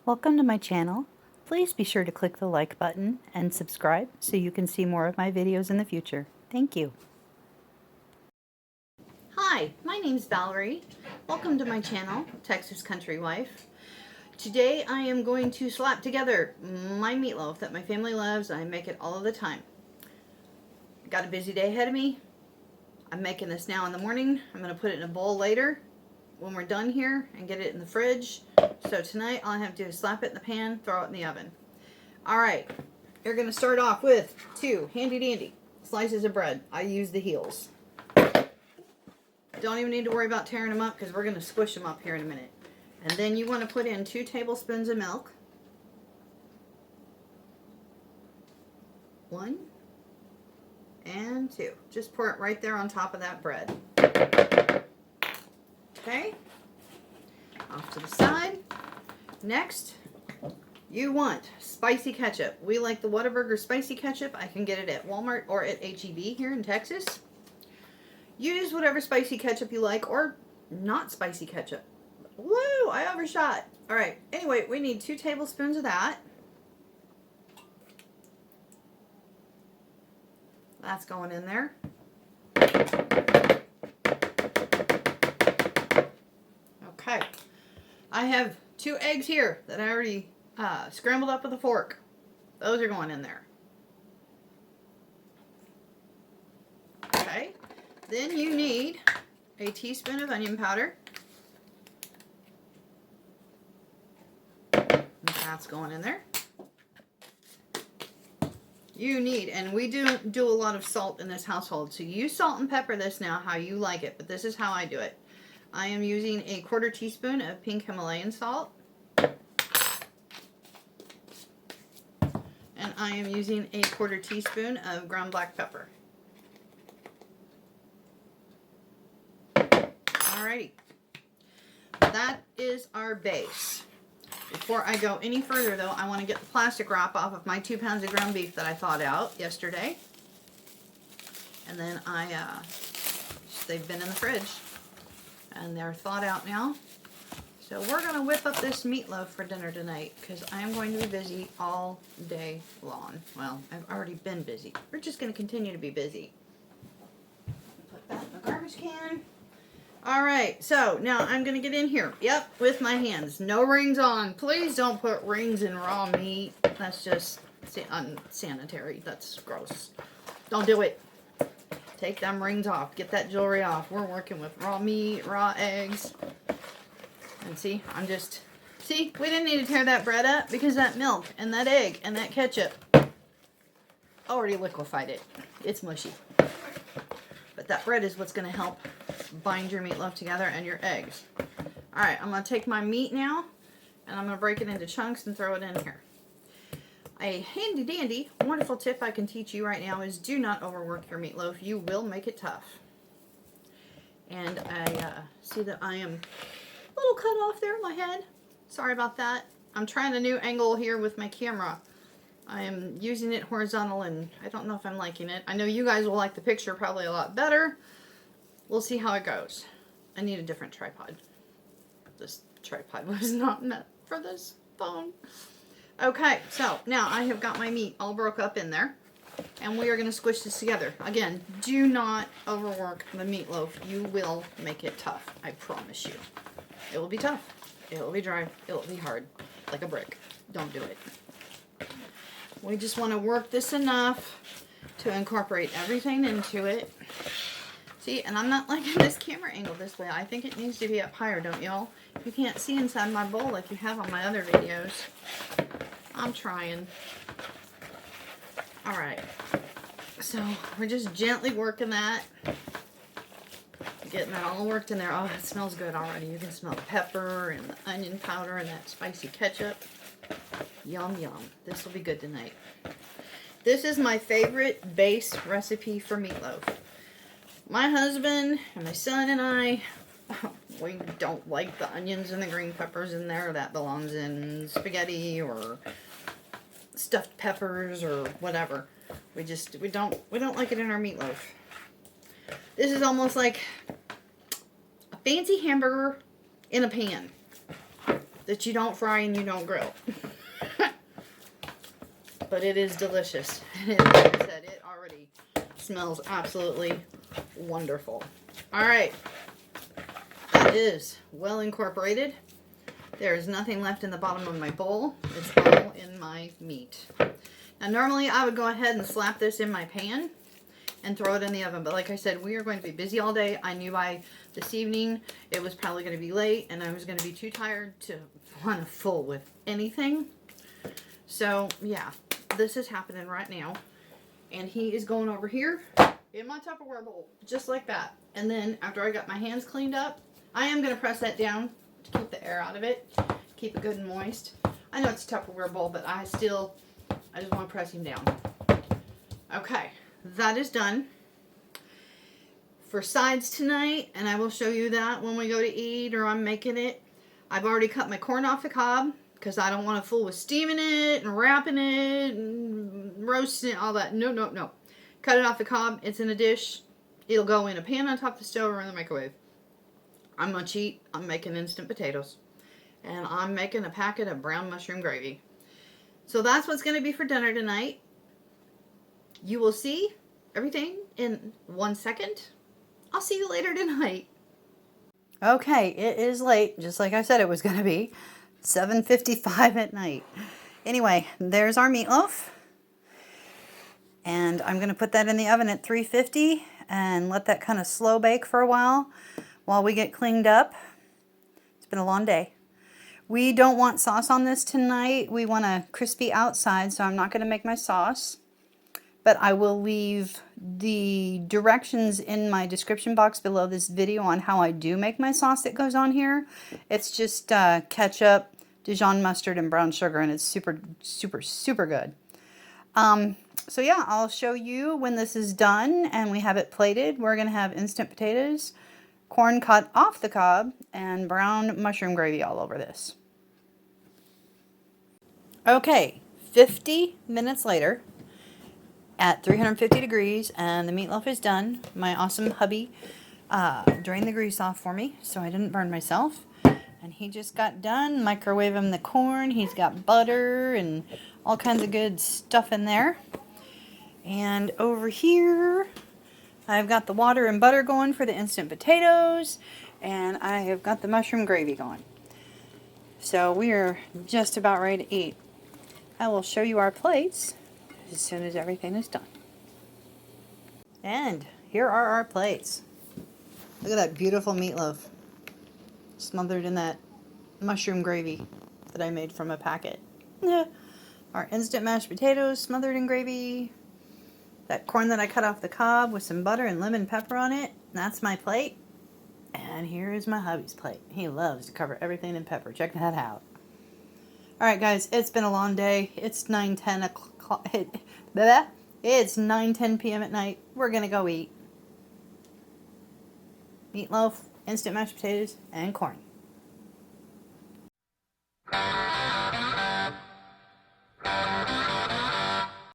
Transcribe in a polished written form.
Welcome to my channel. Please be sure to click the like button and subscribe so you can see more of my videos in the future. Thank you. Hi, my name's Valerie. Welcome to my channel, Texas Country Wife. Today I am going to slap together my meatloaf that my family loves. I make it all of the time. Got a busy day ahead of me. I'm making this now in the morning. I'm going to put it in a bowl later when we're done here and get it in the fridge. So tonight all I have to do is slap it in the pan, throw it in the oven. Alright, you're going to start off with 2 handy dandy slices of bread. I use the heels. Don't even need to worry about tearing them up because we're going to squish them up here in a minute. And then you want to put in 2 tablespoons of milk. 1 and 2. Just pour it right there on top of that bread. Okay, off to the side. Next, you want spicy ketchup. We like the Whataburger spicy ketchup. I can get it at Walmart or at H-E-B here in Texas. Use whatever spicy ketchup you like, or not spicy ketchup. Woo, I overshot. All right, anyway, we need 2 tablespoons of that. That's going in there. Okay, I have 2 eggs here that I already scrambled up with a fork. Those are going in there. Okay, then you need a teaspoon of onion powder. That's going in there. You need, and we do a lot of salt in this household, so you salt and pepper this now how you like it, but this is how I do it. I am using a 1/4 teaspoon of pink Himalayan salt. And I am using a 1/4 teaspoon of ground black pepper. Alrighty. That is our base. Before I go any further though, I want to get the plastic wrap off of my 2 pounds of ground beef that I thawed out yesterday. And then they've been in the fridge. And they're thawed out now. So we're going to whip up this meatloaf for dinner tonight because I am going to be busy all day long. Well, I've already been busy. We're just going to continue to be busy. Put that in the garbage can. Alright, so now I'm going to get in here. Yep, with my hands. No rings on. Please don't put rings in raw meat. That's just unsanitary. That's gross. Don't do it. Take them rings off. Get that jewelry off. We're working with raw meat, raw eggs. And see, see, we didn't need to tear that bread up because that milk and that egg and that ketchup already liquefied it. It's mushy. But that bread is what's going to help bind your meatloaf together and your eggs. Alright, I'm going to take my meat now and I'm going to break it into chunks and throw it in here. A handy dandy, wonderful tip I can teach you right now is do not overwork your meatloaf. You will make it tough. And I see that I am a little cut off there in my head. Sorry about that. I'm trying a new angle here with my camera. I am using it horizontal and I don't know if I'm liking it. I know you guys will like the picture probably a lot better. We'll see how it goes. I need a different tripod. This tripod was not meant for this phone. Okay, so now I have got my meat all broke up in there. And we are going to squish this together. Again, do not overwork the meatloaf. You will make it tough. I promise you. It will be tough. It will be dry. It will be hard. Like a brick. Don't do it. We just want to work this enough to incorporate everything into it. See, and I'm not liking this camera angle this way. I think it needs to be up higher, don't y'all? You can't see inside my bowl like you have on my other videos. I'm trying. Alright. So, we're just gently working that. Getting that all worked in there. Oh, it smells good already. You can smell the pepper and the onion powder and that spicy ketchup. Yum, yum. This will be good tonight. This is my favorite base recipe for meatloaf. My husband and my son and I, we don't like the onions and the green peppers in there. That belongs in spaghetti or stuffed peppers or whatever. We don't like it in our meatloaf. This is almost like a fancy hamburger in a pan. that you don't fry and you don't grill. But it is delicious. And like I said, it already smells absolutely wonderful. Alright. That is well incorporated. There is nothing left in the bottom of my bowl. It's all in my meat. Now normally I would go ahead and slap this in my pan and throw it in the oven. But like I said, we are going to be busy all day. I knew by this evening it was probably going to be late and I was going to be too tired to want to fool with anything. So yeah, this is happening right now. And he is going over here in my Tupperware bowl, just like that. And then after I got my hands cleaned up, I am going to press that down to keep the air out of it, keep it good and moist. I know it's a Tupperware bowl, but I just want to press him down. Okay, that is done. For sides tonight, and I will show you that when we go to eat or I'm making it, I've already cut my corn off the cob because I don't want to fool with steaming it and wrapping it and roasting it, all that. No, no, no. Cut it off the cob. It's in a dish. It'll go in a pan on top of the stove or in the microwave. I'm going to cheat. I'm making instant potatoes. And I'm making a packet of brown mushroom gravy. So that's what's going to be for dinner tonight. You will see everything in 1 second. I'll see you later tonight. Okay, it is late, just like I said it was going to be. 7:55 at night. Anyway, there's our meatloaf. And I'm going to put that in the oven at 350 and let that kind of slow bake for a while we get cleaned up. It's been a long day. We don't want sauce on this tonight. We want a crispy outside, so I'm not going to make my sauce. But I will leave the directions in my description box below this video on how I do make my sauce that goes on here. It's just ketchup, Dijon mustard, and brown sugar, and it's super, super, super good. So yeah, I'll show you when this is done and we have it plated. We're going to have instant potatoes, corn cut off the cob, and brown mushroom gravy all over this. Okay, 50 minutes later at 350 degrees and the meatloaf is done. My awesome hubby drained the grease off for me so I didn't burn myself. And he just got done microwaving the corn. He's got butter and all kinds of good stuff in there. And over here, I've got the water and butter going for the instant potatoes. And I have got the mushroom gravy going. So we are just about ready to eat. I will show you our plates as soon as everything is done. And here are our plates. Look at that beautiful meatloaf smothered in that mushroom gravy that I made from a packet. Our instant mashed potatoes smothered in gravy. That corn that I cut off the cob with some butter and lemon pepper on it. That's my plate. And here is my hubby's plate. He loves to cover everything in pepper. Check that out. Alright guys, it's been a long day. It's 9:10 o'clock. It's 9:10 p.m. at night. We're going to go eat meatloaf, instant mashed potatoes, and corn.